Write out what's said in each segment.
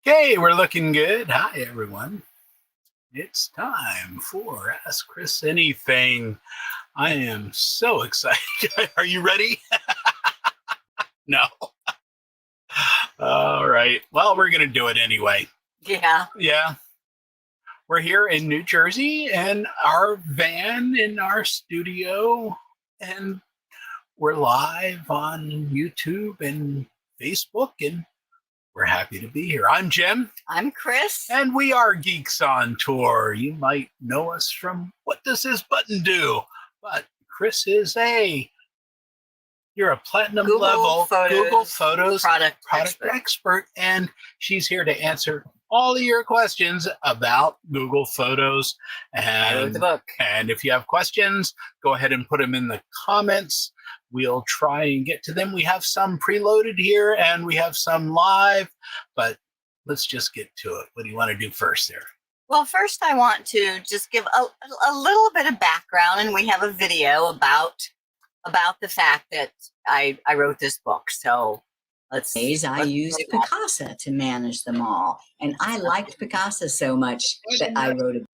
Okay, we're looking good. Hi, everyone. It's time for Ask Chris Anything. I am so excited. Are you ready? No. All right. Well, we're going to do it anyway. Yeah. Yeah. We're here in New Jersey and our van in our studio, and we're live on YouTube and Facebook, and we're happy to be here. I'm Jim. I'm Chris. And we are Geeks on Tour. You might know us from What Does This Button Do? But Chris is you're a platinum level Google Photos product expert, and she's here to answer all of your questions about Google Photos. And I wrote the book. And if you have questions, go ahead and put them in the comments. We'll try and get to them. We have some preloaded here and we have some live, but let's just get to it. What do you want to do first there? Well, first I want to just give a little bit of background, and we have a video about the fact that I wrote this book. So let's used Picasa to manage them all. And I liked Picasa so much that I wrote a book.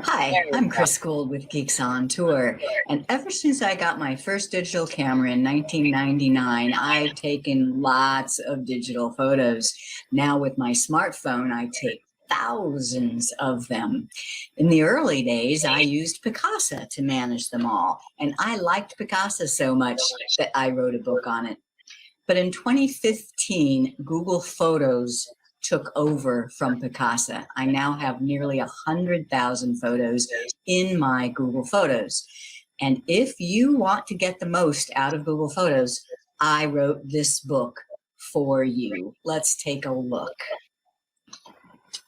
Hi, I'm Chris Gould with Geeks on Tour. And ever since I got my first digital camera in 1999, I've taken lots of digital photos. Now with my smartphone, I take thousands of them. In the early days, I used Picasa to manage them all. And I liked Picasa so much that I wrote a book on it. But in 2015, Google Photos took over from Picasa. I now have nearly 100,000 photos in my Google Photos. And if you want to get the most out of Google Photos, I wrote this book for you. Let's take a look.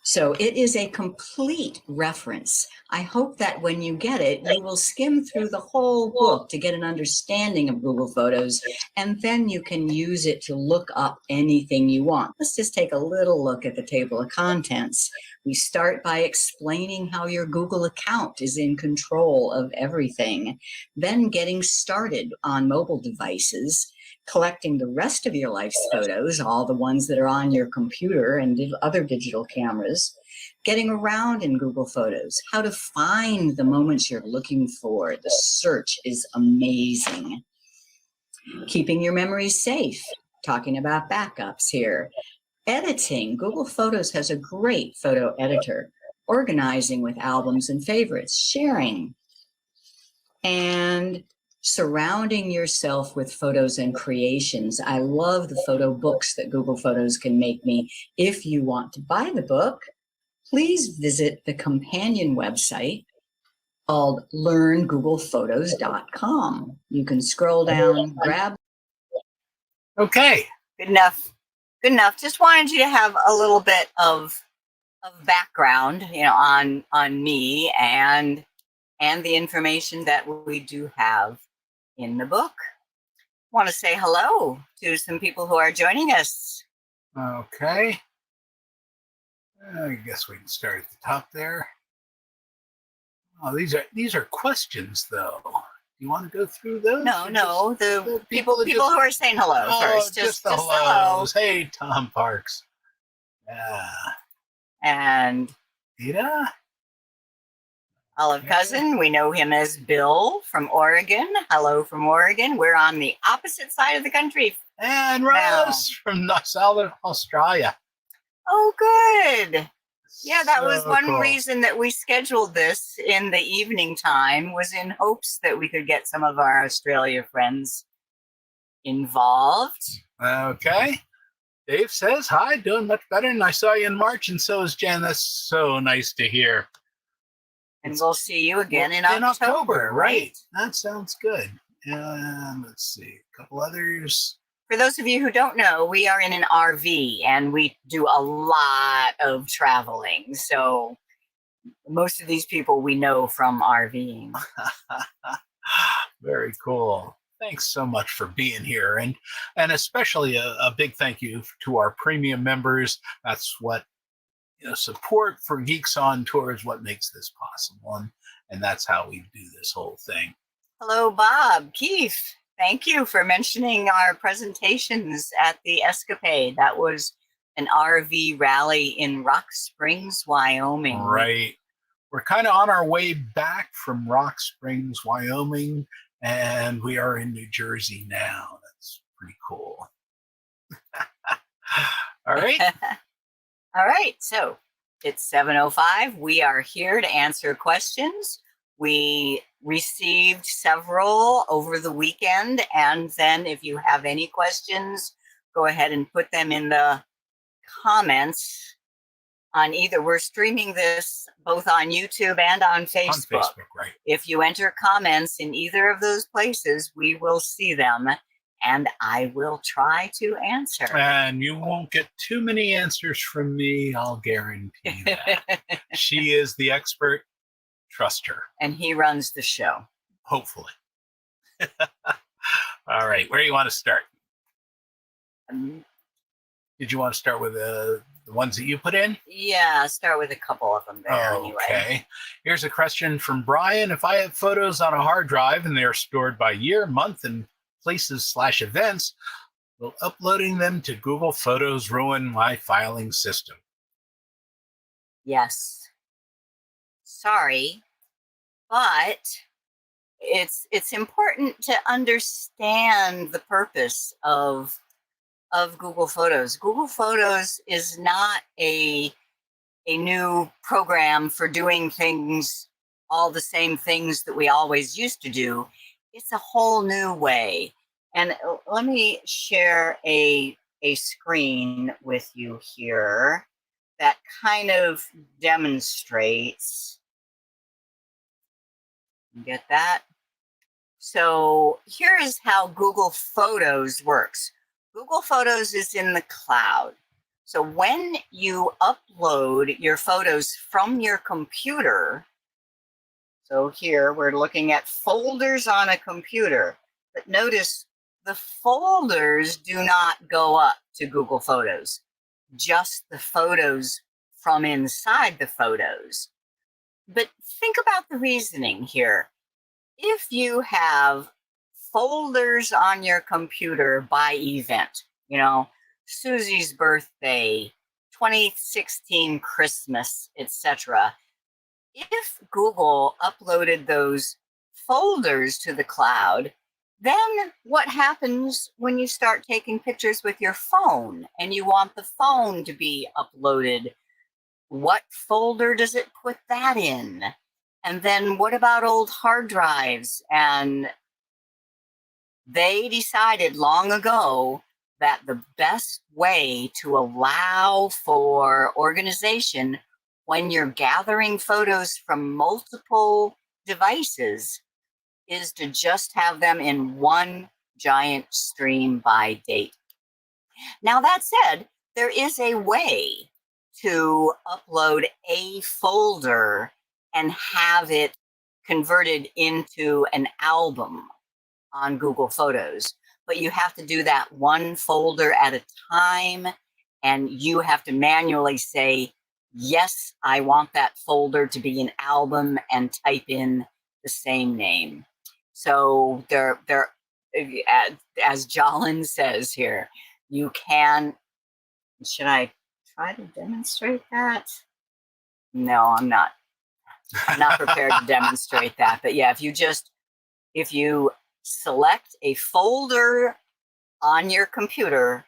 So it is a complete reference. I hope that when you get it, you will skim through the whole book to get an understanding of Google Photos, and then you can use it to look up anything you want. Let's just take a little look at the table of contents. We start by explaining how your Google account is in control of everything, then getting started on mobile devices, collecting the rest of your life's photos, all the ones that are on your computer and other digital cameras, getting around in Google Photos, how to find the moments you're looking for. The search is amazing. Keeping your memories safe, talking about backups here. Editing, Google Photos has a great photo editor. Organizing with albums and favorites, sharing, and surrounding yourself with photos and creations. I love the photo books that Google Photos can make me. If you want to buy the book, please visit the companion website called learngooglephotos.com. You can scroll down, grab. Okay. Good enough. Good enough. Just wanted you to have a little bit of background, on me and the information that we do have in the book. Want to say hello to some people who are joining us. Okay. I guess we can start at the top there. Oh, these are questions, though. You want to go through those? No. The people who are saying hello first. Just the hellos. Hey, Tom Parks. Yeah. And Ida? Olive Cousin, we know him as Bill from Oregon. Hello from Oregon. We're on the opposite side of the country. And Rose from Southern Australia. Oh, good. Yeah, that was one reason that we scheduled this in the evening time, was in hopes that we could get some of our Australia friends involved. Okay. Dave says, hi, doing much better. And I saw you in March, and so is Jen. That's so nice to hear. And we'll see you again in October, right? That sounds good. And let's see, a couple others. For those of you who don't know, we are in an RV and we do a lot of traveling. So most of these people we know from RVing. Very cool. Thanks so much for being here. And especially a big thank you to our premium members. That's what, support for Geeks on Tour is what makes this possible. And that's how we do this whole thing. Hello, Bob, Keith. Thank you for mentioning our presentations at the Escapade. That was an RV rally in Rock Springs, Wyoming. Right. We're kind of on our way back from Rock Springs, Wyoming, and we are in New Jersey now. That's pretty cool. All right. All right. So it's 7:05. We are here to answer questions. We received several over the weekend. And then if you have any questions, go ahead and put them in the comments on either. We're streaming this both on YouTube and on Facebook. On Facebook, right. If you enter comments in either of those places, we will see them and I will try to answer. And you won't get too many answers from me, I'll guarantee that. She is the expert. Trust her. And he runs the show. Hopefully. All right. Where do you want to start? Did you want to start with the ones that you put in? Yeah, start with a couple of them there anyway. Okay. Here's a question from Brian. If I have photos on a hard drive and they are stored by year, month, and places/events, will uploading them to Google Photos ruin my filing system? Yes. Sorry, but it's important to understand the purpose of Google Photos. Google Photos is not a new program for doing things, all the same things that we always used to do. It's a whole new way. And let me share a screen with you here that kind of demonstrates. You get that? So here is how Google Photos works. Google Photos is in the cloud. So when you upload your photos from your computer, so here we're looking at folders on a computer, but notice the folders do not go up to Google Photos, just the photos from inside the photos. But think about the reasoning here. If you have folders on your computer by event, you know, Susie's birthday, 2016 Christmas, etc. If Google uploaded those folders to the cloud, then what happens when you start taking pictures with your phone and you want the phone to be uploaded? What folder does it put that in? And then what about old hard drives? And they decided long ago that the best way to allow for organization when you're gathering photos from multiple devices is to just have them in one giant stream by date. Now, that said, there is a way to upload a folder and have it converted into an album on Google Photos. But you have to do that one folder at a time, and you have to manually say, yes, I want that folder to be an album, and type in the same name. So there, as Jolin says here, you can, should I try to demonstrate that? No, I'm not prepared to demonstrate that. But yeah, if you select a folder on your computer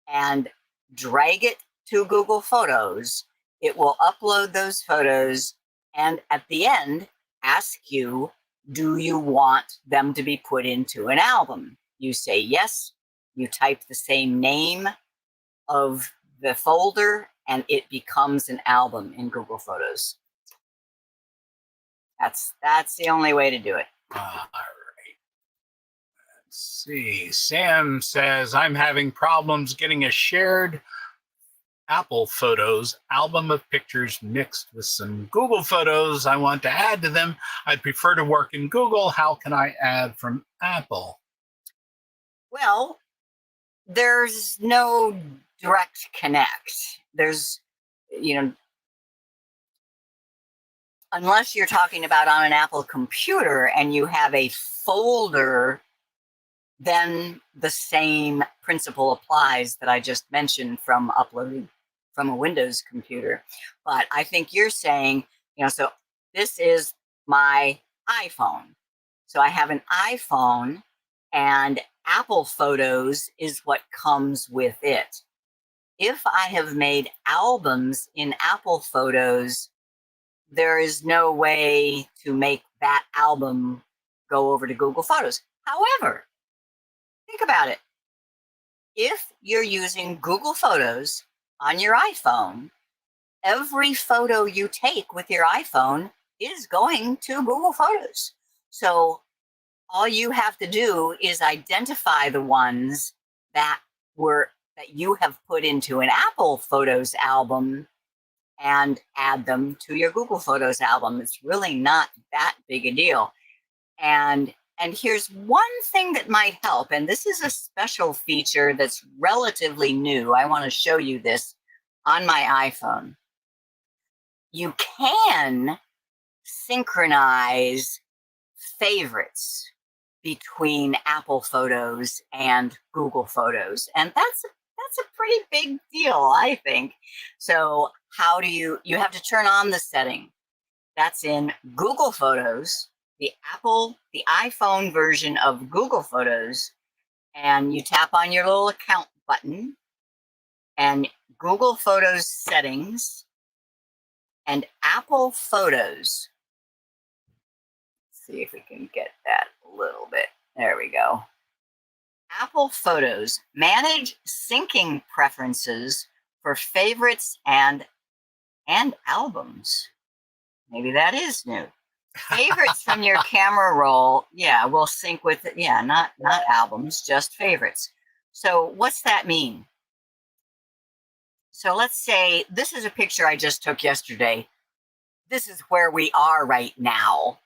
and drag it to Google Photos, it will upload those photos and at the end ask you, do you want them to be put into an album? You say yes, you type the same name of the folder, and it becomes an album in Google Photos. That's the only way to do it. All right. Let's see. Sam says, I'm having problems getting a shared Apple Photos album of pictures mixed with some Google Photos I want to add to them. I'd prefer to work in Google. How can I add from Apple? Well, there's no direct connect. There's, unless you're talking about on an Apple computer and you have a folder then the same principle applies that I just mentioned from uploading from a Windows computer. But I think you're saying, so this is my iPhone. So I have an iPhone, and Apple Photos is what comes with it. If I have made albums in Apple Photos, there is no way to make that album go over to Google Photos. However, think about it. If you're using Google Photos on your iPhone, every photo you take with your iPhone is going to Google Photos. So all you have to do is identify the ones that you have put into an Apple Photos album and add them to your Google Photos album. It's really not that big a deal. And here's one thing that might help, and this is a special feature that's relatively new. I want to show you this on my iPhone. You can synchronize favorites between Apple Photos and Google Photos, and that's a pretty big deal, I think. So how do you have to turn on the setting? That's in Google Photos, the iPhone version of Google Photos, and you tap on your little account button and Google Photos settings and Apple Photos. Let's see if we can get that a little bit. There we go. Apple Photos, manage syncing preferences for favorites and albums. Maybe that is new. Favorites from your camera roll, will sync with it. Yeah, not albums, just favorites. So what's that mean? So let's say this is a picture I just took yesterday. This is where we are right now.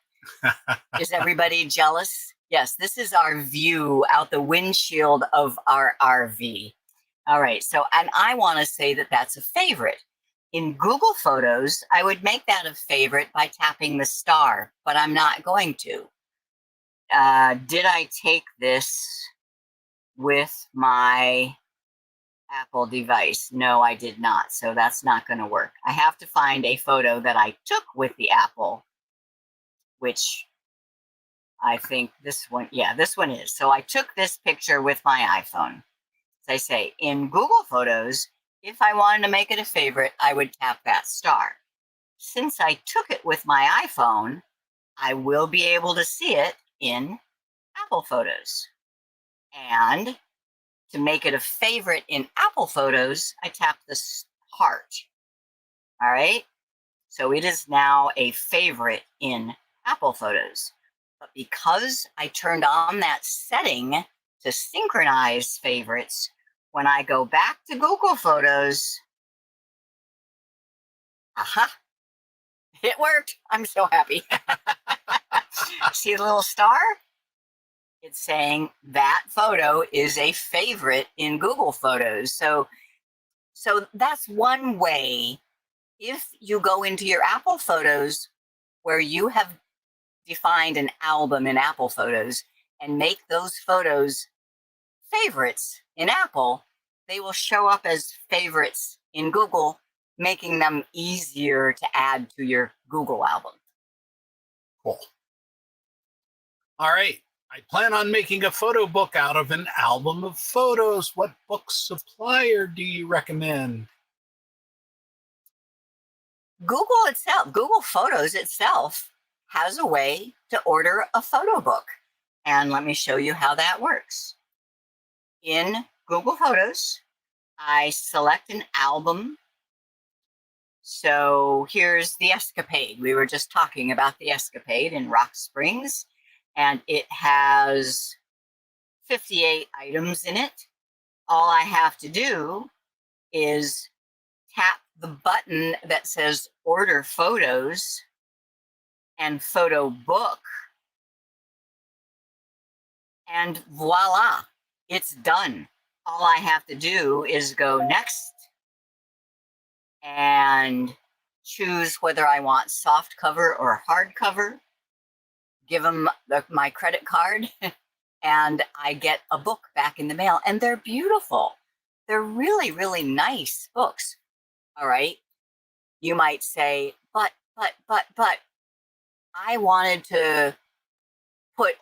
Is everybody jealous? Yes, this is our view out the windshield of our RV. All right, so, and I want to say that that's a favorite. In Google Photos, I would make that a favorite by tapping the star, but I'm not going to. Did I take this with my Apple device? No, I did not, so that's not going to work. I have to find a photo that I took with the Apple, which I think this one, this one is. So I took this picture with my iPhone. As I say, in Google Photos, if I wanted to make it a favorite, I would tap that star. Since I took it with my iPhone, I will be able to see it in Apple Photos. And to make it a favorite in Apple Photos, I tap the heart. All right? So it is now a favorite in Apple Photos. But because I turned on that setting to synchronize favorites, when I go back to Google Photos, it worked. I'm so happy. See the little star? It's saying that photo is a favorite in Google Photos. So that's one way. If you go into your Apple Photos where you have defined an album in Apple Photos and make those photos favorites in Apple, they will show up as favorites in Google, making them easier to add to your Google album. Cool. All right. I plan on making a photo book out of an album of photos. What book supplier do you recommend? Google Photos itself has a way to order a photo book. And let me show you how that works. In Google Photos, I select an album. So here's the Escapade. We were just talking about the Escapade in Rock Springs, and it has 58 items in it. All I have to do is tap the button that says Order Photos and Photo Book, and voila, it's done. All I have to do is go next and choose whether I want soft cover or hard cover. Give them my credit card and I get a book back in the mail, and they're beautiful. They're really, really nice books. All right. You might say, but, I wanted to put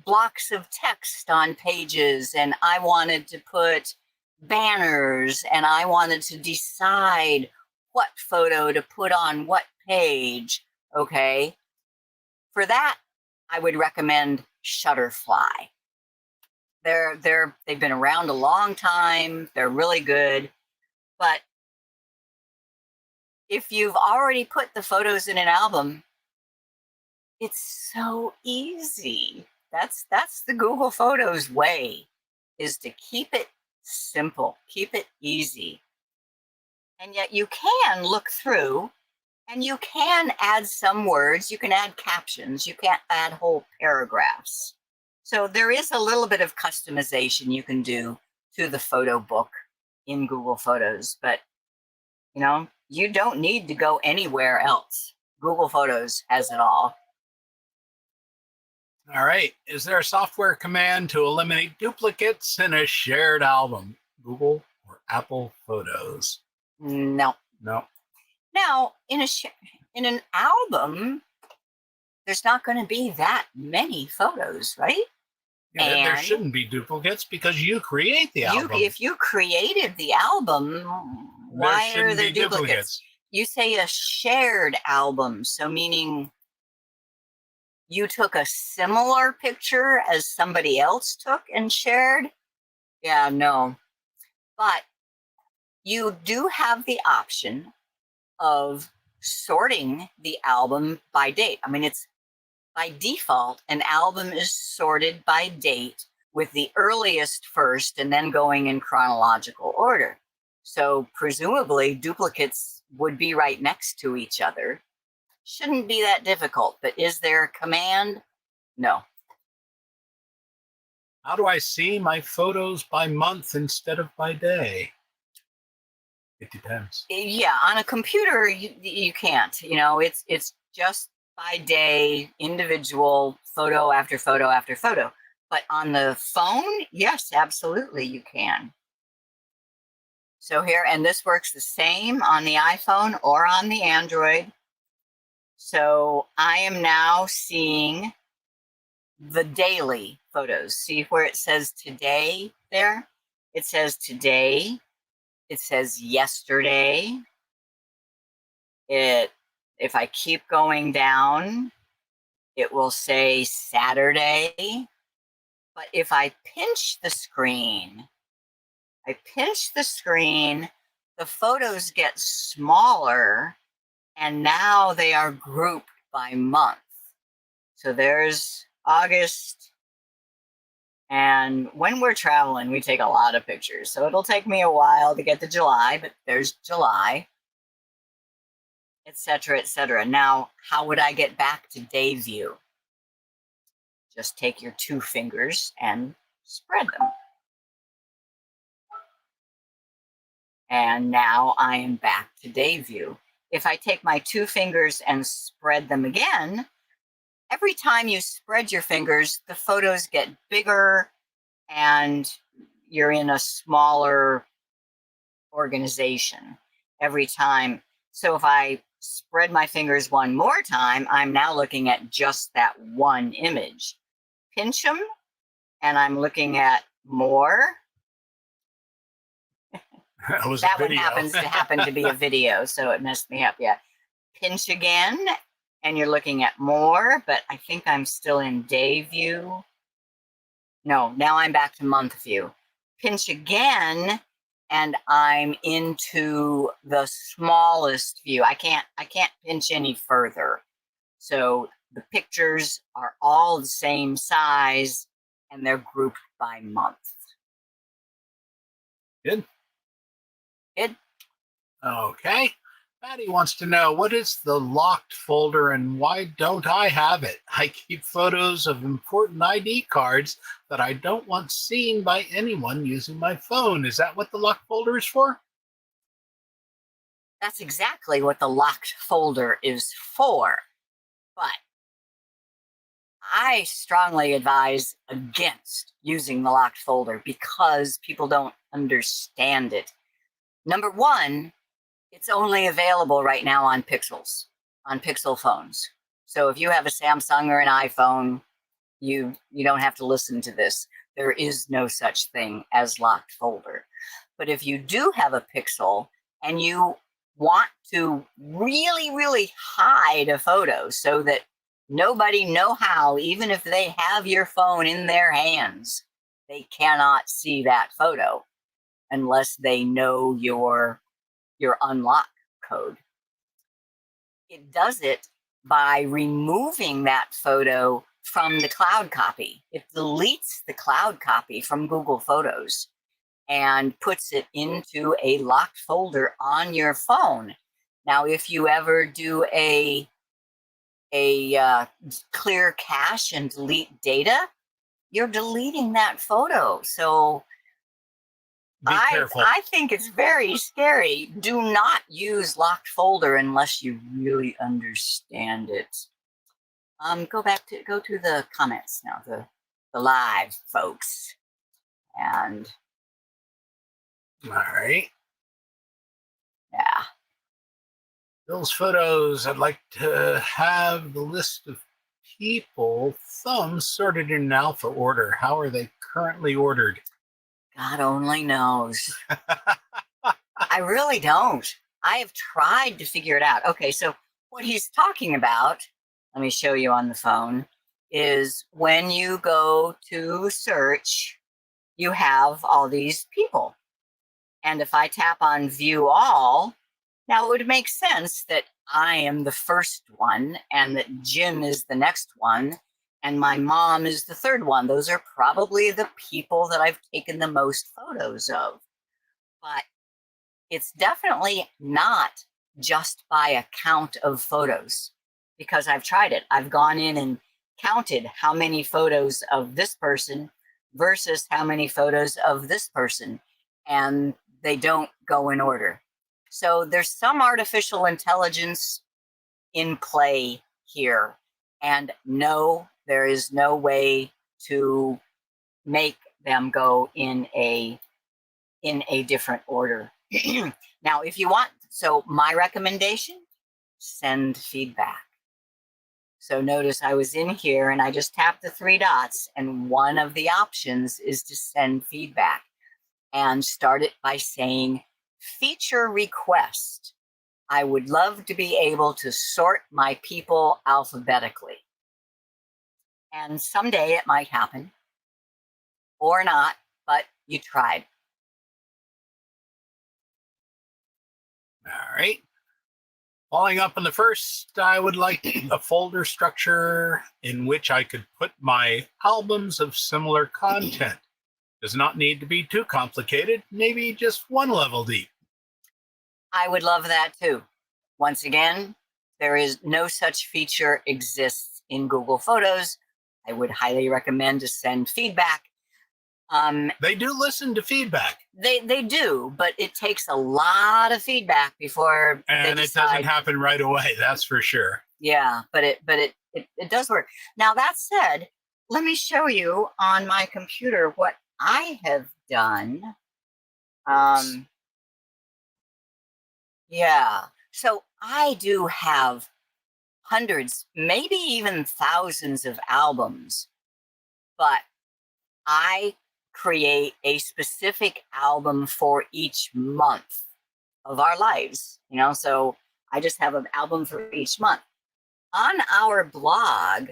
blocks of text on pages, and I wanted to put banners, and I wanted to decide what photo to put on what page. Okay. For that, I would recommend Shutterfly. They've been around a long time. They're really good. But if you've already put the photos in an album, it's so easy. That's the Google Photos way, is to keep it simple, keep it easy. And yet you can look through and you can add some words, you can add captions, you can't add whole paragraphs. So there is a little bit of customization you can do to the photo book in Google Photos, but you don't need to go anywhere else. Google Photos has it all. All right. Is there a software command to eliminate duplicates in a shared album? Google or Apple Photos? No. No. Now, in an album, there's not going to be that many photos, right? Yeah, there And shouldn't be duplicates because you create the album. If you created the album, why are there duplicates? You say a shared album, so meaning you took a similar picture as somebody else took and shared? Yeah, no. But you do have the option of sorting the album by date. I mean, it's by default, an album is sorted by date with the earliest first and then going in chronological order. So presumably duplicates would be right next to each other. Shouldn't be that difficult, but is there a command? No. How do I see my photos by month instead of by day? It depends. Yeah, on a computer you can't. It's just by day, individual, photo after photo after photo. But on the phone, yes, absolutely you can. So here, and this works the same on the iPhone or on the Android. So I am now seeing the daily photos. See where it says today there? It says today. It says yesterday. If I keep going down, it will say Saturday. But if I pinch the screen, the photos get smaller, and now they are grouped by month. So there's August, and when we're traveling, we take a lot of pictures. So it'll take me a while to get to July, but there's July, etc., etc. Now, how would I get back to day view? Just take your two fingers and spread them. And now I am back to day view. If I take my two fingers and spread them again, every time you spread your fingers, the photos get bigger and you're in a smaller organization every time. So if I spread my fingers one more time, I'm now looking at just that one image. Pinch them, and I'm looking at more. That one happens to happen to be a video, so it messed me up. Yeah. Pinch again, and you're looking at more, but I think I'm still in day view. No, now I'm back to month view. Pinch again, and I'm into the smallest view. I can't pinch any further. So the pictures are all the same size, and they're grouped by month. Good. Good. Okay. Patty wants to know, what is the locked folder and why don't I have it? I keep photos of important ID cards that I don't want seen by anyone using my phone. Is that what the locked folder is for? That's exactly what the locked folder is for. But I strongly advise against using the locked folder because people don't understand it. Number one, it's only available right now on Pixels, on Pixel phones. So if you have a Samsung or an iPhone, you don't have to listen to this. There is no such thing as locked folder. But if you do have a Pixel and you want to really, really hide a photo so that nobody know how, even if they have your phone in their hands, they cannot see that photo unless they know your unlock code. It does it by removing that photo from the cloud copy. It deletes the cloud copy from Google Photos and puts it into a locked folder on your phone. Now, if you ever do a clear cache and delete data, you're deleting that photo. So Be careful. I think it's very scary. Do not use locked folder unless you really understand it. Go to the comments now, the live folks. And All right. yeah. Bill's photos. I'd like to have the list of people thumbs sorted in alpha order. How are they currently ordered? God only knows. I really don't. I have tried to figure it out. Okay, so what he's talking about, let me show you on the phone, is when you go to search, you have all these people. And if I tap on view all, now it would make sense that I am the first one and that Jim is the next one and my mom is the third one. Those are probably the people that I've taken the most photos of. But it's definitely not just by a count of photos because I've tried it. I've gone in and counted how many photos of this person versus how many photos of this person, and they don't go in order. So there's some artificial intelligence in play here. And no, there is no way to make them go in a different order. Now, if you want, so my recommendation, send feedback. So notice I was in here and I just tapped the three dots, and one of the options is to send feedback, and start it by saying feature request. I would love to be able to sort my people alphabetically. And someday it might happen or not, but you tried. All right. Following up on the first, I would like a folder structure in which I could put my albums of similar content. Does not need to be too complicated, maybe just one level deep. I would love that too. Once again, there is no such feature exists in Google Photos. I would highly recommend to send feedback. They do listen to feedback. They do, but it takes a lot of feedback before and they it doesn't happen right away, that's for sure. Yeah, but it does work. Now that said, let me show you on my computer what I have done. Yeah, so I do have hundreds, maybe even thousands of albums, but I create a specific album for each month of our lives, so I just have an album for each month. On our blog,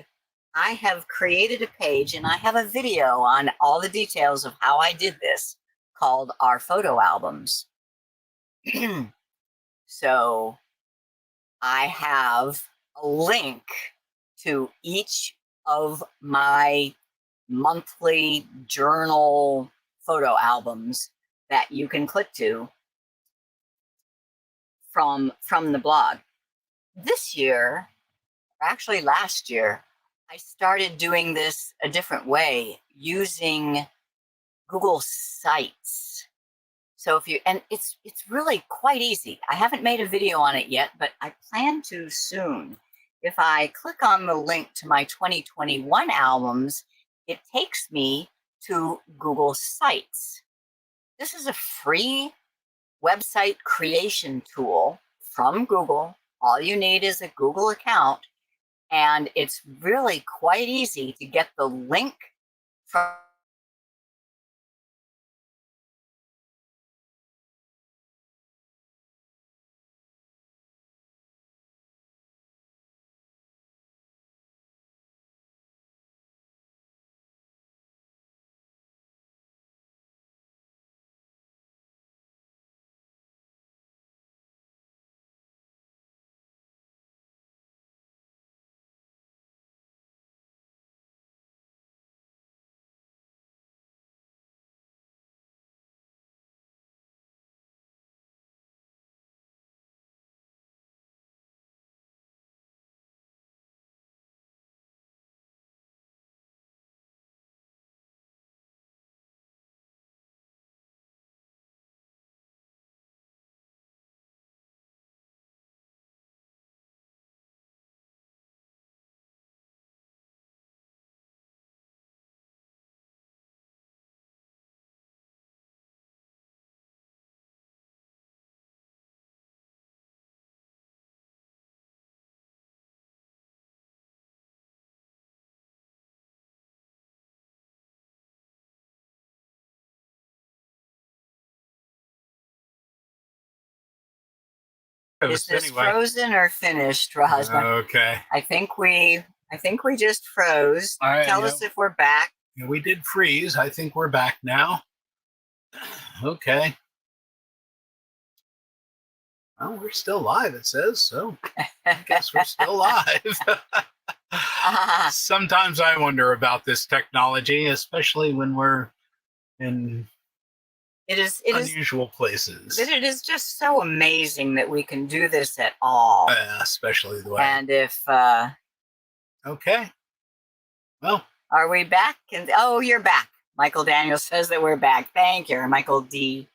I have created a page and I have a video on all the details of how I did this called Our Photo Albums. So I have a link to each of my monthly journal photo albums that you can click to from the blog. This year, or actually last year, I started doing this a different way using Google Sites. So it's really quite easy. I haven't made a video on it yet, but I plan to soon. if I click on the link to my 2021 albums, it takes me to Google Sites. This is a free website creation tool from Google. All you need is a Google account, and it's really quite easy to get the link from Is this frozen or finished, Rosman? Okay. I think we just froze. All right, Tell us if we're back. We did freeze. I think we're back now. Okay. Well, we're still live, it says, so I guess we're still live. Sometimes I wonder about this technology, especially when we're in unusual places. It is just so amazing that we can do this at all. Especially the way. And if okay. Well, are we back? Oh, you're back. Michael Daniels says that we're back. Thank you, Michael D.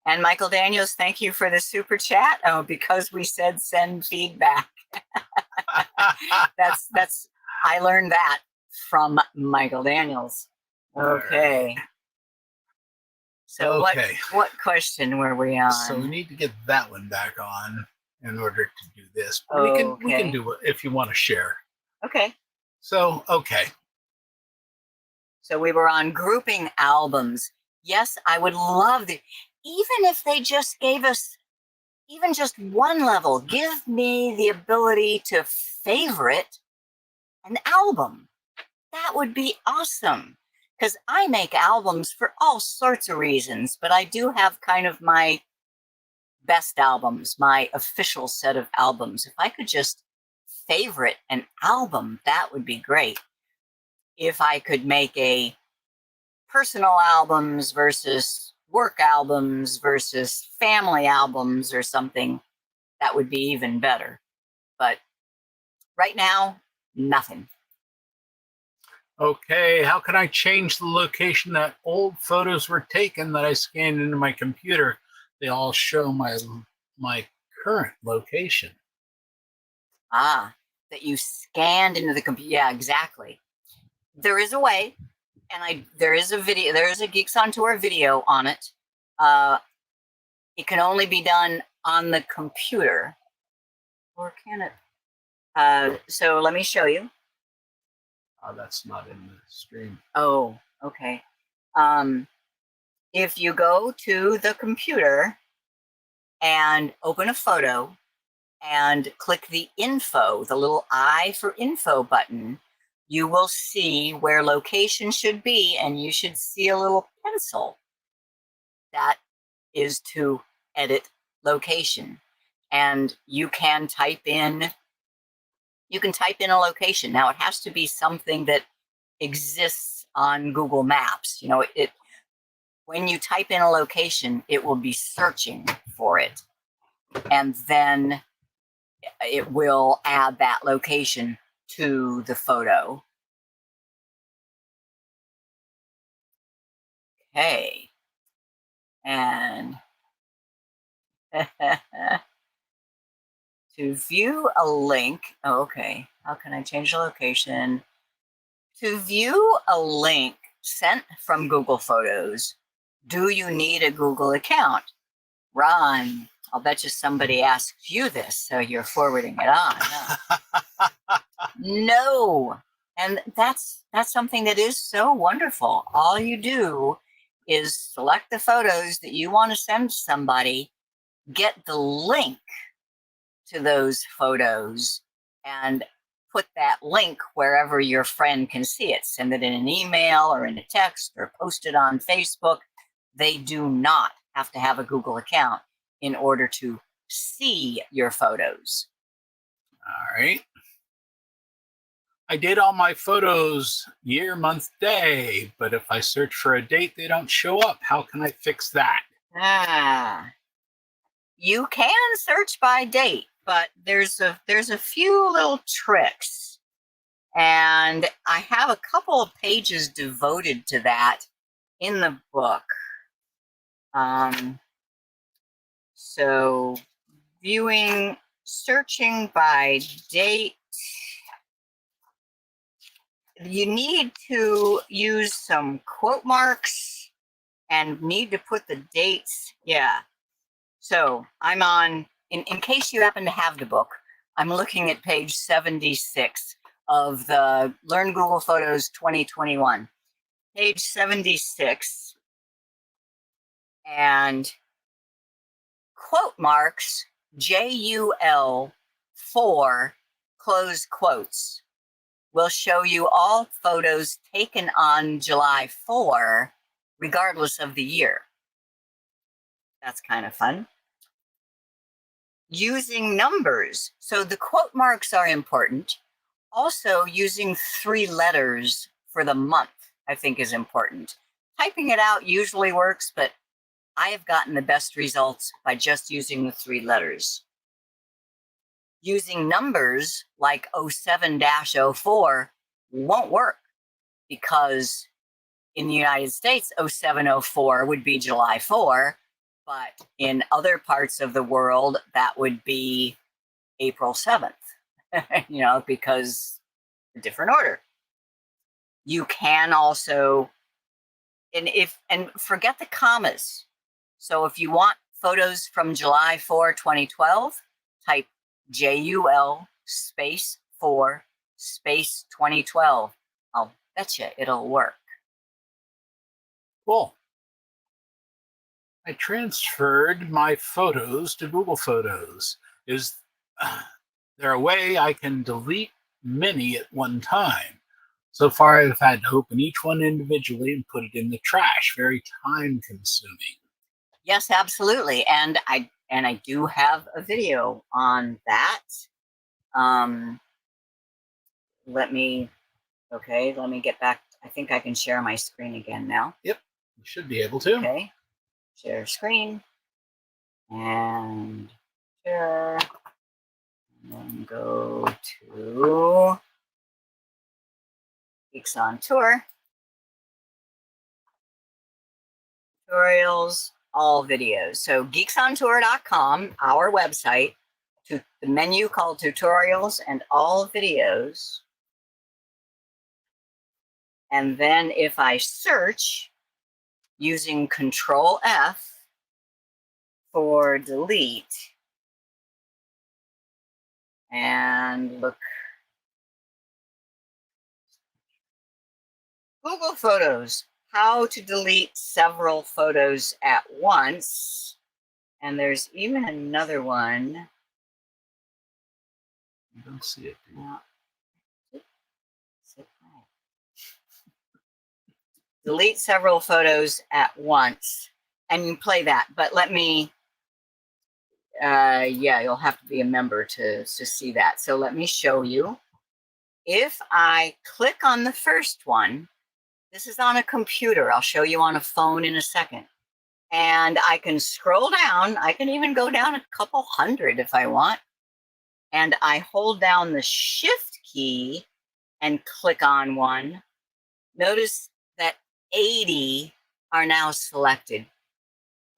And Michael Daniels, thank you for the super chat. Oh, because we said send feedback. that's I learned that from Michael Daniels. Okay. Right. So what question were we on? So we need to get that one back on in order to do this. But we can do it if you want to share. Okay. So So we were on grouping albums. Yes, I would love the even if they just gave us even just one level, give me the ability to favorite an album. That would be awesome. Because I make albums for all sorts of reasons, but I do have kind of my best albums, my official set of albums. If I could just favorite an album, that would be great. If I could make a personal albums versus work albums versus family albums or something, that would be even better. But right now, nothing. Okay, how can I change the location that old photos were taken that I scanned into my computer? They all show my current location. That you scanned into the computer. Yeah, exactly. There is a way, and there is a video. There is a Geeks on Tour video on it. It can only be done on the computer, or can it? So let me show you. Oh, that's not in the stream. Oh, okay. If you go to the computer and open a photo and click the info, the little I for info button, you will see where location should be, and you should see a little pencil. That is to edit location. And you can type in a location. Now it has to be something that exists on Google Maps. You know, when you type in a location, it will be searching for it. And then it will add that location to the photo. Okay. And To view a link, oh, okay, how can I change the location? To view a link sent from Google Photos, do you need a Google account? Ron, I'll bet you somebody asked you this, so you're forwarding it on. Huh? No. And that's something that is so wonderful. All you do is select the photos that you want to send to somebody, get the link to those photos, and put that link wherever your friend can see it. Send it in an email or in a text or post it on Facebook. They do not have to have a Google account in order to see your photos. All right. I did all my photos year, month, day, but if I search for a date, they don't show up. How can I fix that? You can search by date, but there's a few little tricks. And I have a couple of pages devoted to that in the book. So searching by date, you need to use some quote marks and need to put the dates. Yeah. So I'm on, in case you happen to have the book, I'm looking at page 76 of the Learn Google Photos 2021. Page 76. And quote marks, JUL 4, close quotes, will show you all photos taken on July 4, regardless of the year. That's kind of fun. Using numbers. So the quote marks are important. Also, using 3 letters for the month, I think, is important. Typing it out usually works, but I have gotten the best results by just using the 3 letters. Using numbers like 07-04 won't work because in the United States, 0704 would be July 4, but in other parts of the world, that would be April 7th, because a different order. You can also, and forget the commas. So if you want photos from July 4, 2012, type JUL space 4 space 2012. I'll betcha it'll work. Cool. I transferred my photos to Google Photos. Is there a way I can delete many at one time? So far, I've had to open each one individually and put it in the trash. Very time consuming. Yes, absolutely. And I do have a video on that. Let me get back. I think I can share my screen again now. Yep, you should be able to. Okay, share screen and share. And then go to Geeks on Tour. Tutorials, all videos. So geeksontour.com, our website, to the menu called tutorials and all videos. And then if I search using Control F for delete and look, Google Photos, how to delete several photos at once. And there's even another one. I don't see it. Delete several photos at once. And you play that. But let me, you'll have to be a member to see that. So let me show you. If I click on the first one, this is on a computer. I'll show you on a phone in a second. And I can scroll down. I can even go down a couple hundred if I want. And I hold down the Shift key and click on one. Notice that 80 are now selected.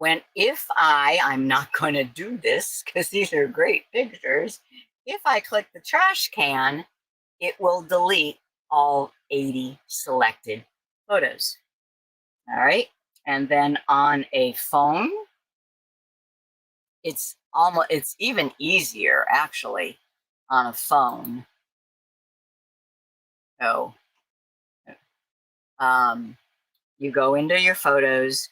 I'm not going to do this because these are great pictures. If I click the trash can, it will delete all 80 selected photos. All right. And then on a phone, it's even easier actually on a phone. So, you go into your photos,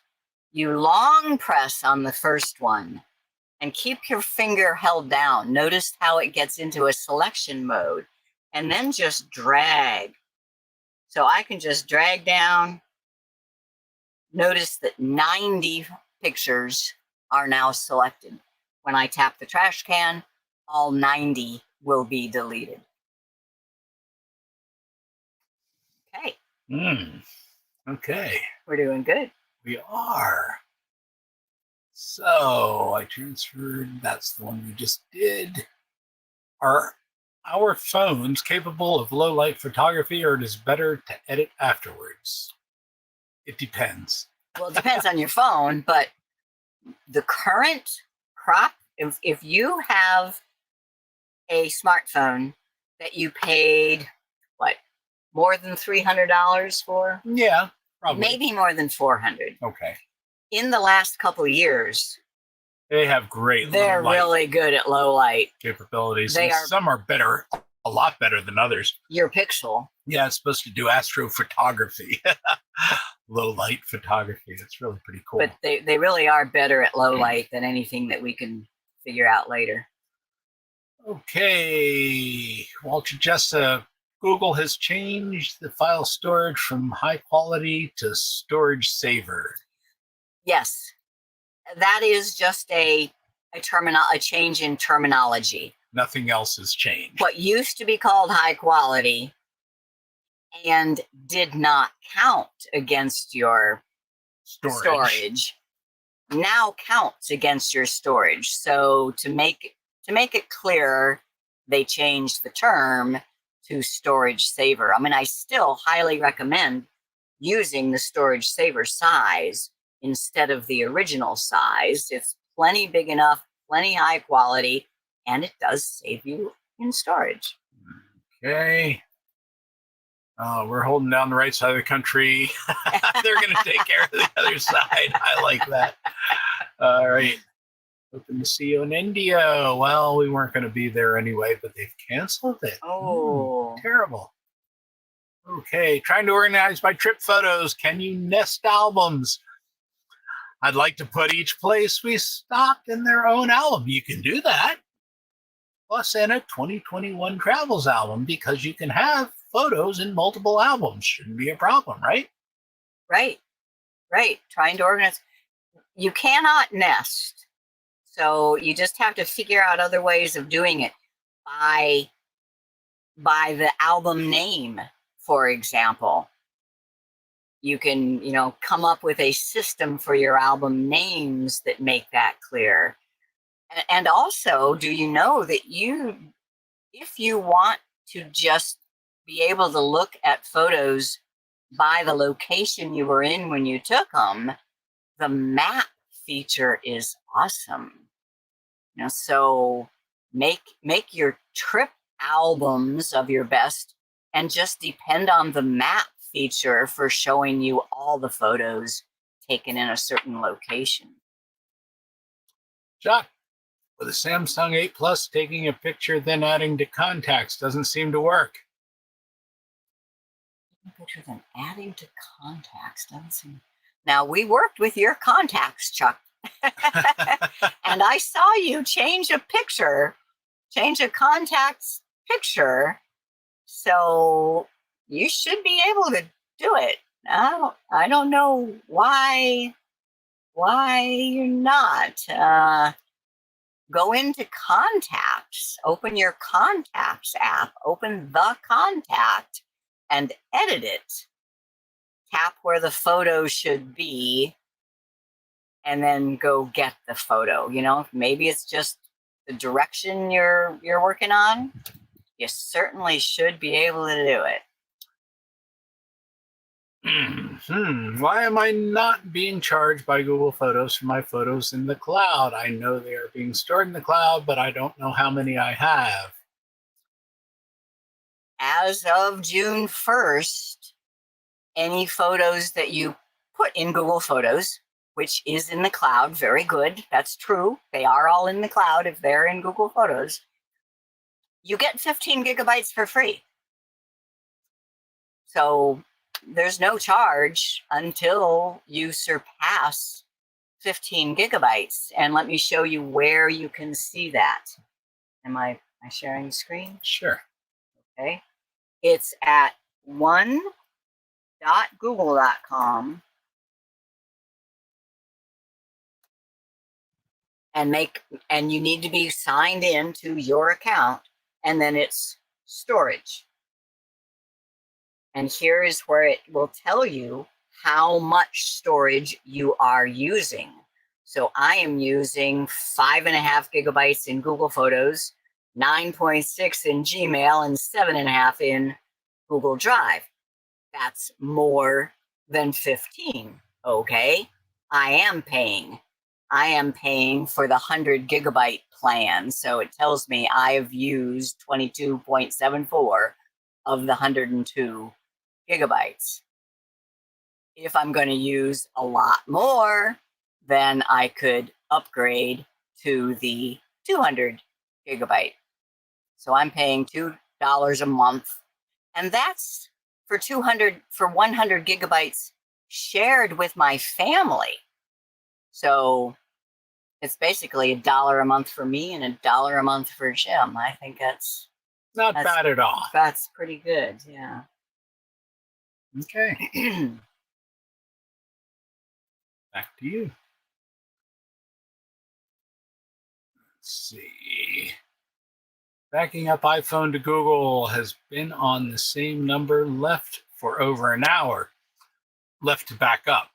you long press on the first one and keep your finger held down. Notice how it gets into a selection mode, and then just drag. So I can just drag down. Notice that 90 pictures are now selected. When I tap the trash can, all 90 will be deleted. Okay. Okay. We're doing good. We are. So I transferred. That's the one we just did. Are our phones capable of low light photography, or it is better to edit afterwards? It depends. Well, it depends on your phone, but the current crop, if you have a smartphone that you paid, what, more than $300 for? Yeah, probably. Maybe more than 400. Okay. In the last couple of years, They have great they're low light really good at low light. capabilities. They are. Some are better, a lot better than others. Your Pixel. Yeah, it's supposed to do astrophotography. Low light photography. That's really pretty cool. But they really are better at low light than anything that we can figure out later. Okay. Walter Jessa, Google has changed the file storage from high quality to storage saver. Yes. That is just a change in terminology. Nothing else has changed. What used to be called high quality and did not count against your storage now counts against your storage. So to make it clear, they changed the term to storage saver. I mean, I still highly recommend using the storage saver size instead of the original size. It's plenty big enough, plenty high quality, and it does save you in storage. Okay. We're holding down the right side of the country. They're going to take care of the other side. I like that. All right. Hoping to see you in India. Well, we weren't going to be there anyway, but they've canceled it. Oh. Terrible. Okay. Trying to organize my trip photos. Can you nest albums? I'd like to put each place we stopped in their own album. You can do that. Plus in a 2021 travels album, because you can have photos in multiple albums. Shouldn't be a problem, right? Right. Trying to organize. You cannot nest. So you just have to figure out other ways of doing it by the album name, for example. You can, come up with a system for your album names that make that clear. And also, do you know that if you want to just be able to look at photos by the location you were in when you took them, the map feature is awesome. So make your trip albums of your best and just depend on the map feature for showing you all the photos taken in a certain location. Chuck, with a Samsung 8 Plus, taking a picture, then adding to contacts doesn't seem to work. Picture, then adding to contacts doesn't seem. Now, we worked with your contacts, Chuck. And I saw you change a contact's picture. So you should be able to do it. I don't know why you're not. Go into contacts, open your contacts app, open the contact and edit it. Tap where the photo should be and then go get the photo. Maybe it's just the direction you're working on. You certainly should be able to do it. Why am I not being charged by Google Photos for my photos in the cloud? I know they are being stored in the cloud, but I don't know how many I have. As of June 1st, any photos that you put in Google Photos, which is in the cloud, very good, that's true. They are all in the cloud if they're in Google Photos. You get 15 gigabytes for free. So there's no charge until you surpass 15 gigabytes. And let me show you where you can see that. Am I sharing the screen? Sure. Okay. It's at one.google.com and you need to be signed in to your account, and then it's storage. And here is where it will tell you how much storage you are using. So I am using 5.5 gigabytes in Google Photos, 9.6 in Gmail, and 7.5 in Google Drive. That's more than 15. Okay, I am paying for the 100 gigabyte plan. So it tells me I've used 22.74 of the 102 gigabytes. If I'm going to use a lot more, then I could upgrade to the 200 gigabyte. So I'm paying $2 a month, and that's for 100 gigabytes shared with my family. So it's basically $1 a month for me and $1 a month for Jim. I think that's Not bad at all. That's pretty good, yeah. Okay. Back to you. Let's see. Backing up iPhone to Google has been on the same number left for over an hour. Left to back up.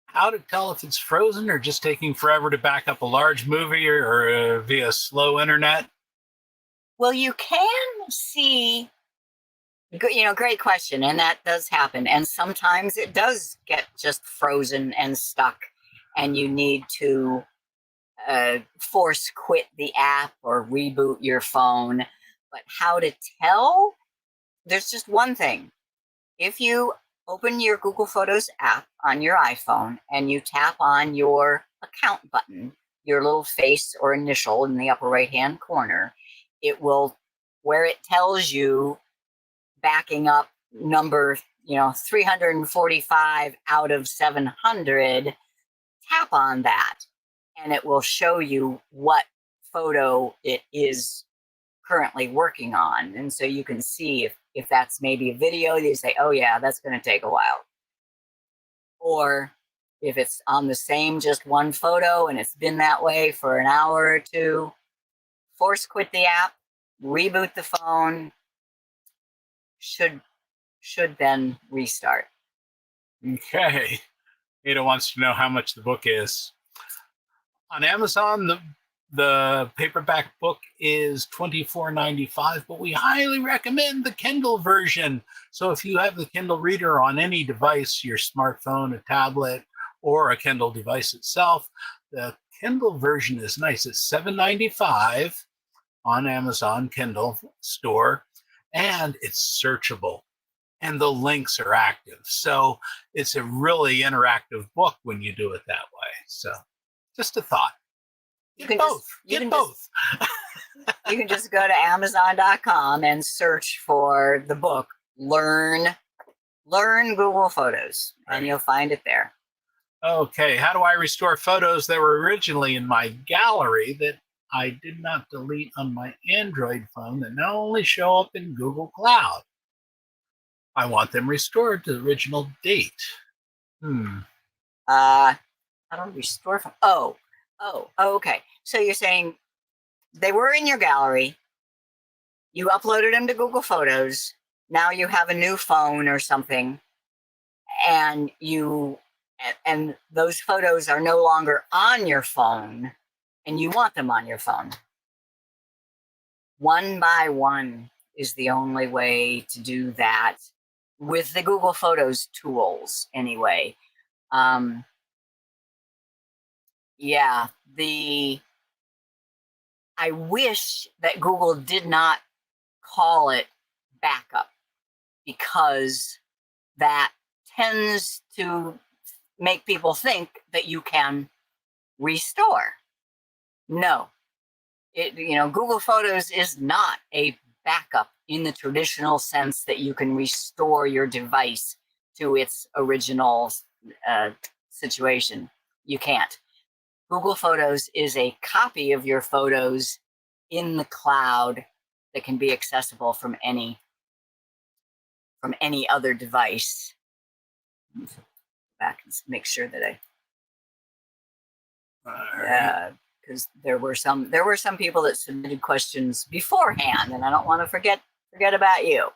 How to tell if it's frozen or just taking forever to back up a large movie or via slow internet? Well, you can see, great question. And that does happen. And sometimes it does get just frozen and stuck, and you need to force quit the app or reboot your phone. But how to tell? There's just one thing. If you open your Google Photos app on your iPhone and you tap on your account button, your little face or initial in the upper right-hand corner, it will, where it tells you backing up number, 345 out of 700, tap on that and it will show you what photo it is currently working on. And so you can see if that's maybe a video, you say, oh yeah, that's going to take a while. Or if it's on the same just one photo and it's been that way for an hour or two, force quit the app, reboot the phone, should then restart. Okay. Ada wants to know how much the book is. On Amazon, the paperback book is $24.95, but we highly recommend the Kindle version. So if you have the Kindle Reader on any device, your smartphone, a tablet, or a Kindle device itself, the Kindle version is nice. It's $7.95 on Amazon Kindle store, and it's searchable, and the links are active. So it's a really interactive book when you do it that way. So just a thought. Get both. You can just go to Amazon.com and search for the book, Learn Google Photos, and you'll find it there. Okay, how do I restore photos that were originally in my gallery that I did not delete on my Android phone that now only show up in Google Cloud? I want them restored to the original date. How do I restore? Okay. So you're saying they were in your gallery, you uploaded them to Google Photos, now you have a new phone or something, and those photos are no longer on your phone, and you want them on your phone. One by one is the only way to do that. with the Google Photos tools anyway. Yeah, I wish that Google did not call it backup, because that tends to make people think that you can restore. No, Google Photos is not a backup in the traditional sense that you can restore your device to its original situation. You can't. Google Photos is a copy of your photos in the cloud that can be accessible from any other device. Back and make sure that because there were some people that submitted questions beforehand, and I don't want to forget about you.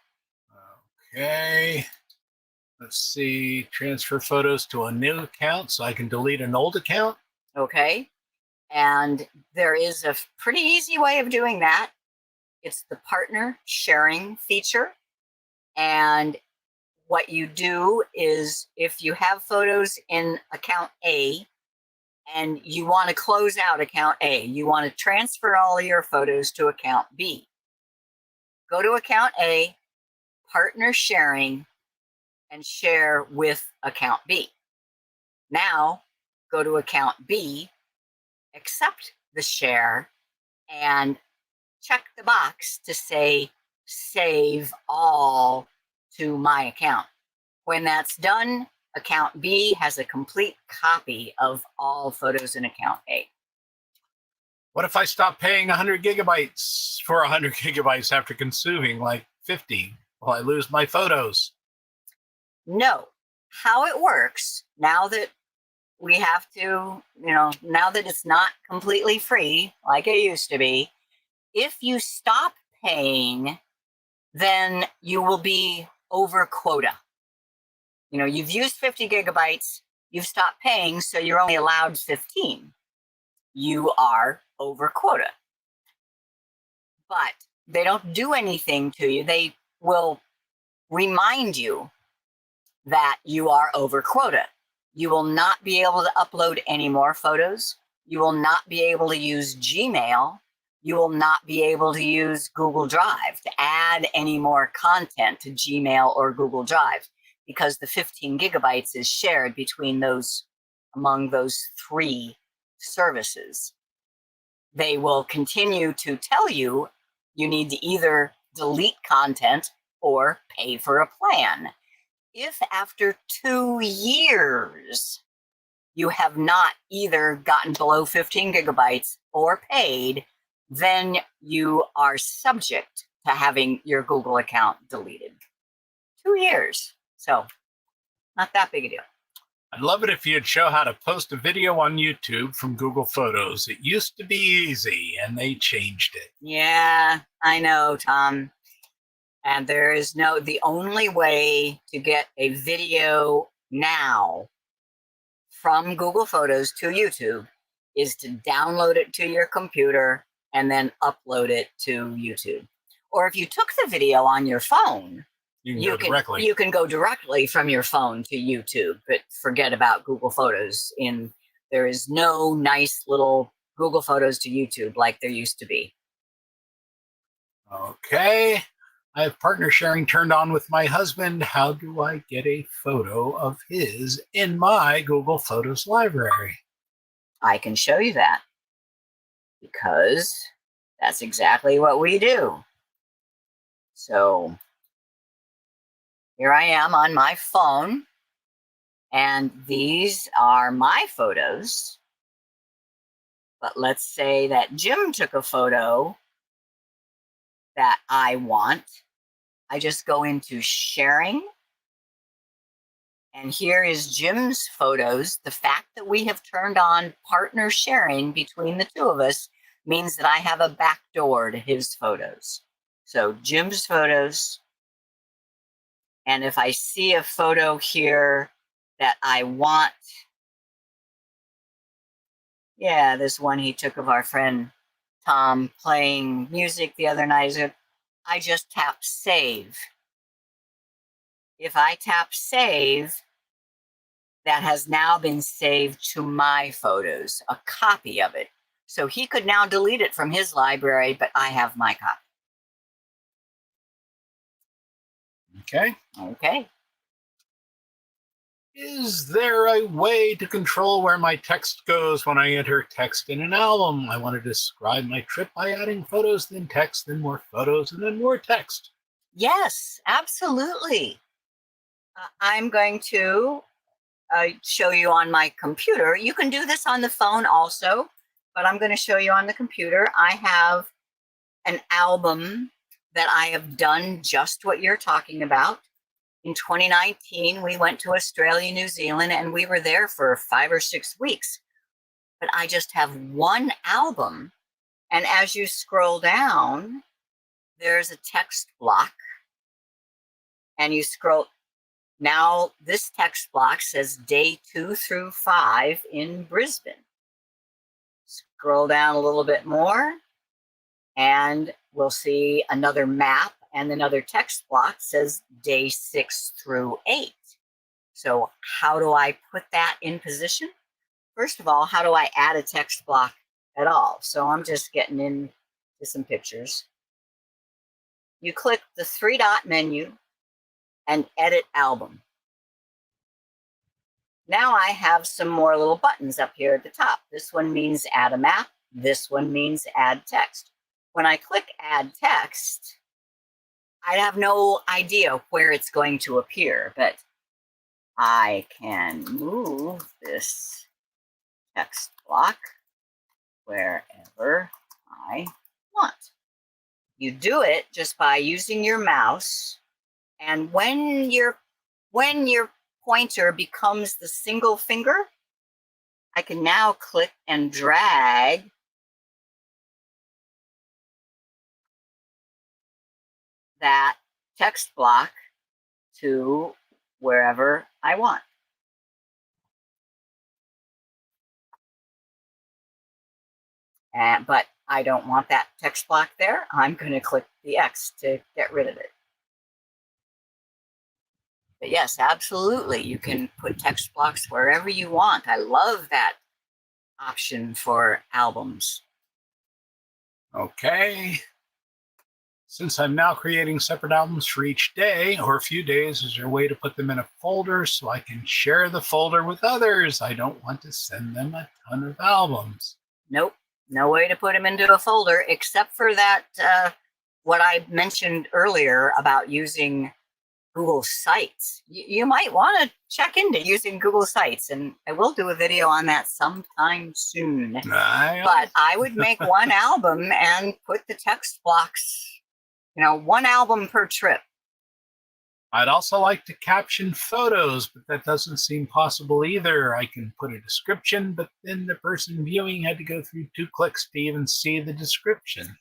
Okay. Let's see. Transfer photos to a new account so I can delete an old account. Okay. And there is a pretty easy way of doing that. It's the partner sharing feature. And what you do is, if you have photos in account A and you want to close out account A, you want to transfer all of your photos to account B. Go to account A, partner sharing, and share with account B. Now, go to account B, accept the share, and check the box to say save all to my account. When that's done, account B has a complete copy of all photos in account A. What if I stop paying 100 gigabytes for 100 gigabytes after consuming like 50? Will I lose my photos? No. How it works, now that we have to, now that it's not completely free like it used to be, if you stop paying, then you will be over quota. You've used 50 gigabytes, you've stopped paying, so you're only allowed 15. You are over quota. But they don't do anything to you. They will remind you that you are over quota. You will not be able to upload any more photos. You will not be able to use Gmail. You will not be able to use Google Drive to add any more content to Gmail or Google Drive, because the 15 gigabytes is shared among those three services. They will continue to tell you need to either delete content or pay for a plan. If after 2 years you have not either gotten below 15 gigabytes or paid, then you are subject to having your Google account deleted. 2 years. So, not that big a deal. I'd love it if you'd show how to post a video on YouTube from Google Photos. It used to be easy, and they changed it. Yeah, I know, Tom. And the only way to get a video now from Google Photos to YouTube is to download it to your computer and then upload it to YouTube. Or if you took the video on your phone, you can go directly from your phone to YouTube, but forget about Google Photos. There is no nice little Google Photos to YouTube like there used to be. Okay. I have partner sharing turned on with my husband. How do I get a photo of his in my Google Photos library? I can show you that, because that's exactly what we do. So here I am on my phone, and these are my photos. But let's say that Jim took a photo that I want. I just go into sharing, and here is Jim's photos. The fact that we have turned on partner sharing between the two of us means that I have a backdoor to his photos. So Jim's photos, and if I see a photo here that I want, this one he took of our friend Tom playing music the other night, I just tap save. If I tap save, that has now been saved to my photos, a copy of it. So he could now delete it from his library, but I have my copy. Okay. Okay. Is there a way to control where my text goes when I enter text in an album? I want to describe my trip by adding photos, then text, then more photos, and then more text. Yes, absolutely. I'm going to show you on my computer. You can do this on the phone also, but I'm going to show you on the computer. I have an album that I have done just what you're talking about. In 2019, we went to Australia, New Zealand, and we were there for 5 or 6 weeks. But I just have one album. And as you scroll down, there's a text block. And you scroll. Now, this text block says day 2 through 5 in Brisbane. Scroll down a little bit more, and we'll see another map, and another text block says day 6 through 8. So how do I put that in position? First of all, how do I add a text block at all? So I'm just getting into some pictures. You click the 3-dot menu and edit album. Now I have some more little buttons up here at the top. This one means add a map. This one means add text. When I click add text, I have no idea where it's going to appear, but I can move this text block wherever I want. You do it just by using your mouse, and when your pointer becomes the single finger, I can now click and drag that text block to wherever I want. But I don't want that text block there. I'm going to click the X to get rid of it. But yes, absolutely, you can put text blocks wherever you want. I love that option for albums. Okay. Since I'm now creating separate albums for each day or a few days, is there a way to put them in a folder so I can share the folder with others? I don't want to send them a ton of albums. Nope, no way to put them into a folder except for that, what I mentioned earlier about using Google Sites. You might want to check into using Google Sites, and I will do a video on that sometime soon. But I would make one album and put the text blocks, one album per trip. I'd also like to caption photos, but that doesn't seem possible either. I can put a description, but then the person viewing had to go through 2 clicks to even see the description.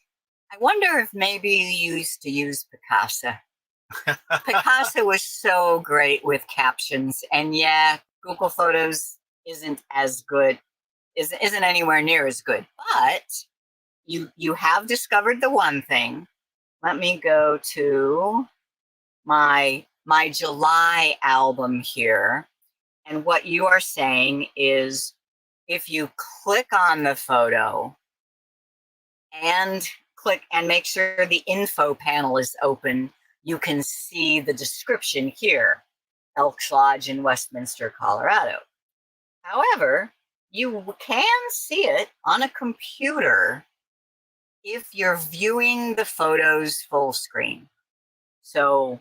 I wonder if maybe you used to use Picasa. Picasa was so great with captions, and yeah, Google Photos isn't as good, isn't anywhere near as good. But you have discovered the one thing. Let me go to my July album here, and what you are saying is, if you click on the photo and click and make sure the info panel is open, you can see the description here, Elks Lodge in Westminster, Colorado. However, you can see it on a computer if you're viewing the photos full screen. So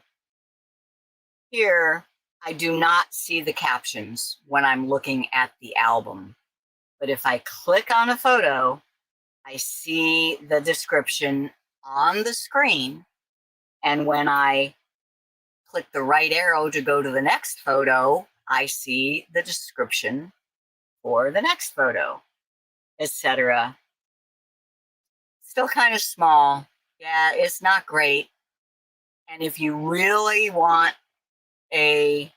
here, I do not see the captions when I'm looking at the album. But if I click on a photo, I see the description on the screen. And when I click the right arrow to go to the next photo, I see the description for the next photo, etc. Still kind of small. Yeah, it's not great. And if you really want a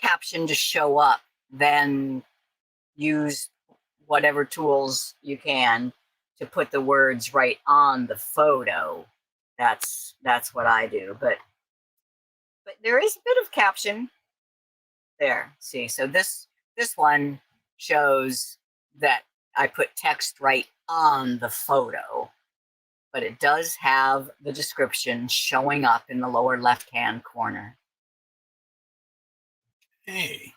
caption to show up, then use whatever tools you can to put the words right on the photo, that's what I do. But there is a bit of caption there. See, so this one shows that I put text right on the photo, but it does have the description showing up in the lower left-hand corner. Hey.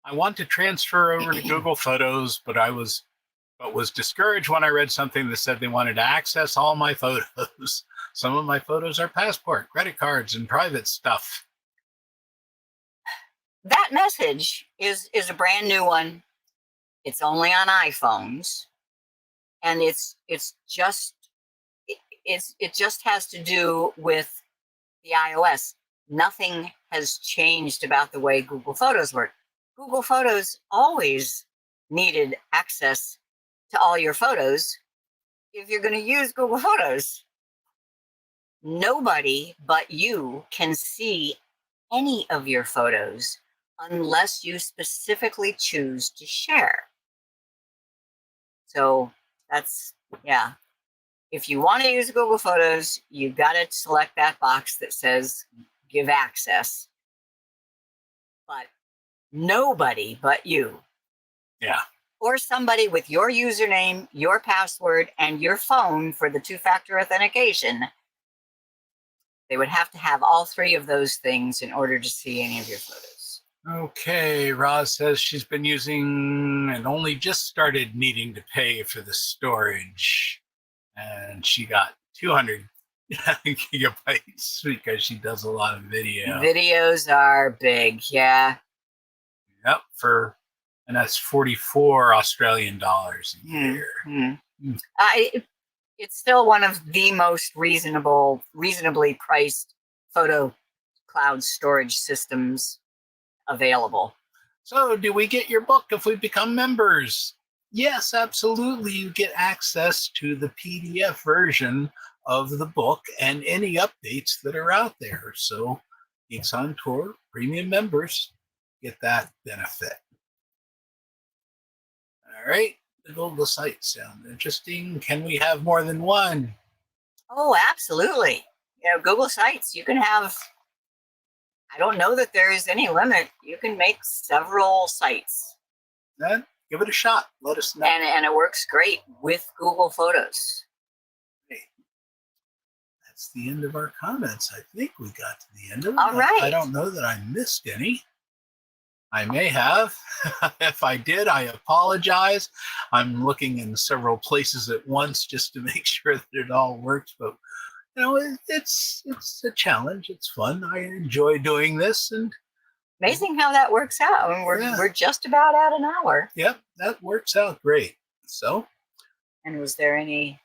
I want to transfer over to Google Photos, but was discouraged when I read something that said they wanted to access all my photos. Some of my photos are passport, credit cards, and private stuff. That message is a brand new one. It's only on iPhones, and it just has to do with the iOS. Nothing has changed about the way Google Photos work. Google Photos always needed access to all your photos if you're going to use Google Photos. Nobody but you can see any of your photos unless you specifically choose to share. So that's, yeah. If you want to use Google Photos, you've got to select that box that says give access. But nobody but you. Yeah. Or somebody with your username, your password, and your phone for the two-factor authentication. They would have to have all three of those things in order to see any of your photos. Okay, Roz says she's been using and only just started needing to pay for the storage. And she got 200 gigabytes because she does a lot of video. Videos are big, yeah. Yep, and that's 44 Australian dollars a year. Mm-hmm. It's still one of the most reasonably priced photo cloud storage systems available. So, do we get your book if we become members? Yes, absolutely. You get access to the PDF version of the book and any updates that are out there. So, Geeks on Tour premium members get that benefit. All right. The Google sites sound interesting. Can we have more than one? Oh, absolutely. Google Sites, you can have, I don't know that there is any limit. You can make several sites. Then give it a shot. Let us know. And it works great with Google Photos. Great. That's the end of our comments. I think we got to the end of it. All right. I don't know that I missed any. I may have. If I did, I apologize. I'm looking in several places at once just to make sure that it all works. But it's a challenge. It's fun. I enjoy doing this, and amazing how that works out. I mean, we're just about at an hour. Yep, that works out great. So, and was there any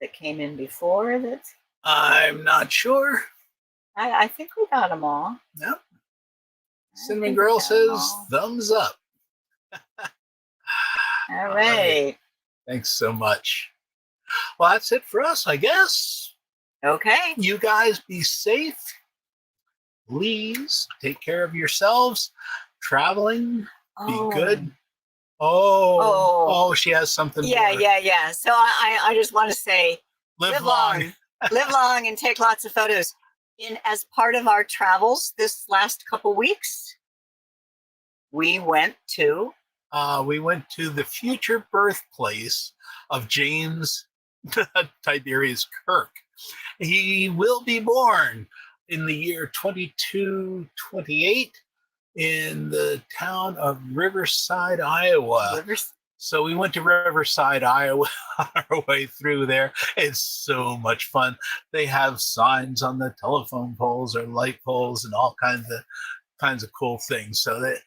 that came in before that? I'm not sure. I think we got them all. Yep. Cinnamon Girl says thumbs up. All right. Thanks so much. Well, that's it for us, I guess. Okay. You guys be safe. Please take care of yourselves. Traveling, be good. Oh, she has something. Yeah. So I just want to say, live long. Live long and take lots of photos. As part of our travels this last couple weeks, we went to the future birthplace of James Tiberius Kirk. He will be born in the year 2228 in the town of Riverside, Iowa. So we went to Riverside, Iowa, our way through there. It's so much fun. They have signs on the telephone poles or light poles and all kinds of cool things. So that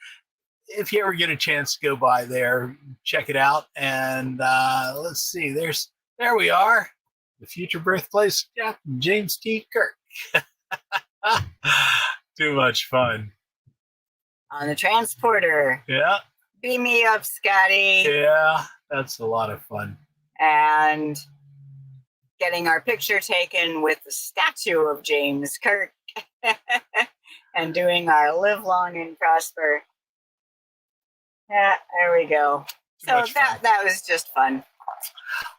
if you ever get a chance to go by there, check it out. And let's see, there we are, the future birthplace of Captain James T. Kirk. Too much fun. On the transporter. Yeah. Beam me up, Scotty. Yeah, that's a lot of fun. And getting our picture taken with the statue of James Kirk and doing our live long and prosper. Yeah, there we go. So that was just fun.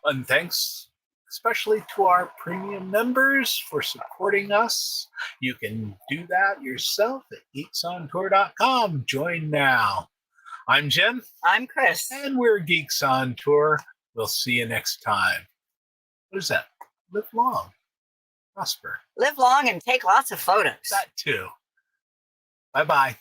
And thanks especially to our premium members for supporting us. You can do that yourself at geeksontour.com. Join now. I'm Jim. I'm Chris. And we're Geeks on Tour. We'll see you next time. What is that? Live long, prosper. Live long and take lots of photos. That too. Bye-bye.